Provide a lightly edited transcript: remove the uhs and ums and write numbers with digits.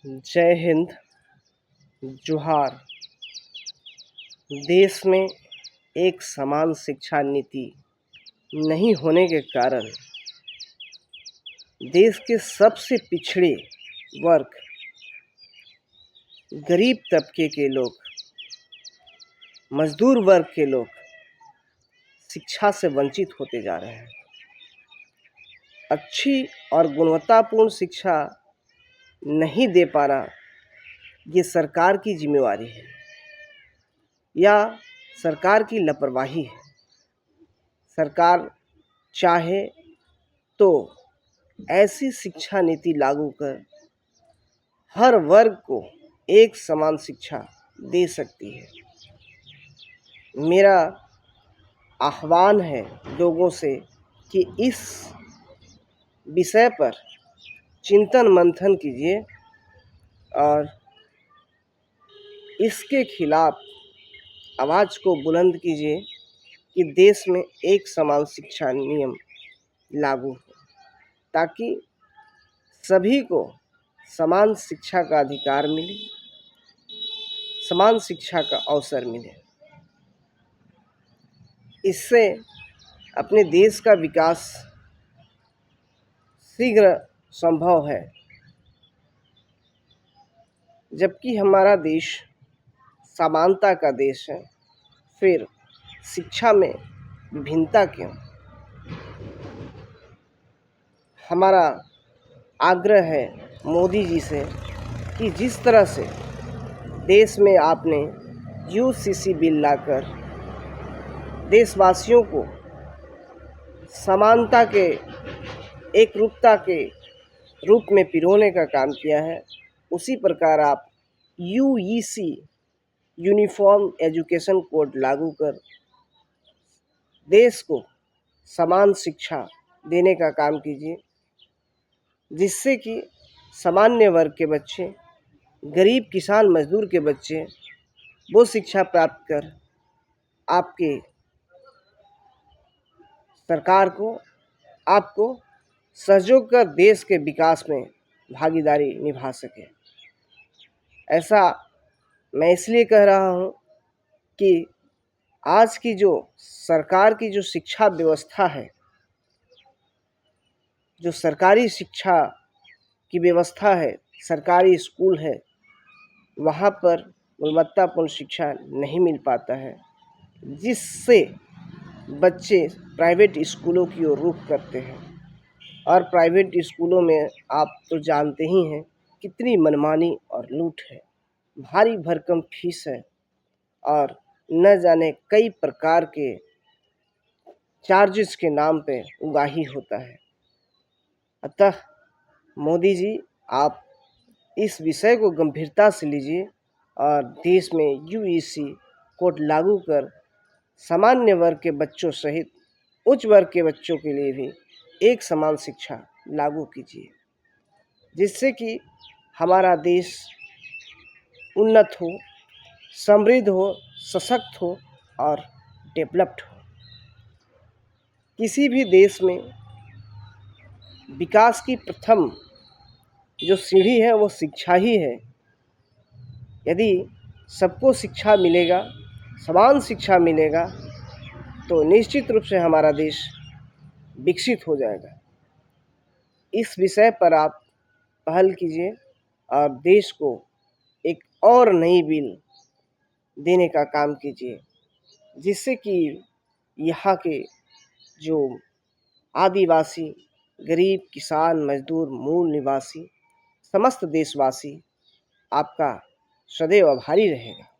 जय हिंद। जोहार। देश में एक समान शिक्षा नीति नहीं होने के कारण देश के सबसे पिछड़े वर्ग, गरीब तबके के लोग, मजदूर वर्ग के लोग शिक्षा से वंचित होते जा रहे हैं। अच्छी और गुणवत्तापूर्ण शिक्षा नहीं दे पाना ये सरकार की जिम्मेवारी है या सरकार की लापरवाही है। सरकार चाहे तो ऐसी शिक्षा नीति लागू कर हर वर्ग को एक समान शिक्षा दे सकती है। मेरा आह्वान है लोगों से कि इस विषय पर चिंतन मंथन कीजिए और इसके खिलाफ आवाज़ को बुलंद कीजिए कि देश में एक समान शिक्षा नियम लागू हो, ताकि सभी को समान शिक्षा का अधिकार मिले, समान शिक्षा का अवसर मिले। इससे अपने देश का विकास शीघ्र संभव है, जबकि हमारा देश समानता का देश है, फिर शिक्षा में विभिन्नता क्यों? हमारा आग्रह है मोदी जी से कि जिस तरह से देश में आपने यूसीसी बिल लाकर देशवासियों को समानता के एकरूपता के रूप में पिरोने का काम किया है, उसी प्रकार आप यूईसी यूनिफॉर्म एजुकेशन कोड लागू कर देश को समान शिक्षा देने का काम कीजिए, जिससे कि सामान्य वर्ग के बच्चे, गरीब किसान मजदूर के बच्चे वो शिक्षा प्राप्त कर आपके सरकार को, आपको सहयोग कर देश के विकास में भागीदारी निभा सके। ऐसा मैं इसलिए कह रहा हूँ कि आज की जो सरकार की जो शिक्षा व्यवस्था है, जो सरकारी शिक्षा की व्यवस्था है, सरकारी स्कूल है, वहाँ पर गुणवत्तापूर्ण शिक्षा नहीं मिल पाता है, जिससे बच्चे प्राइवेट स्कूलों की ओर रुख करते हैं। और प्राइवेट स्कूलों में आप तो जानते ही हैं कितनी मनमानी और लूट है, भारी भरकम फीस है और न जाने कई प्रकार के चार्जेस के नाम पे उगाही होता है। अतः मोदी जी, आप इस विषय को गंभीरता से लीजिए और देश में यूईसी कोड लागू कर सामान्य वर्ग के बच्चों सहित उच्च वर्ग के बच्चों के लिए भी एक समान शिक्षा लागू कीजिए, जिससे कि हमारा देश उन्नत हो, समृद्ध हो, सशक्त हो और डेवलप्ड हो। किसी भी देश में विकास की प्रथम जो सीढ़ी है वो शिक्षा ही है। यदि सबको शिक्षा मिलेगा, समान शिक्षा मिलेगा, तो निश्चित रूप से हमारा देश विकसित हो जाएगा। इस विषय पर आप पहल कीजिए और देश को एक और नई बिल देने का काम कीजिए, जिससे कि यहाँ के जो आदिवासी, गरीब, किसान, मजदूर, मूल निवासी, समस्त देशवासी आपका सदैव आभारी रहेगा।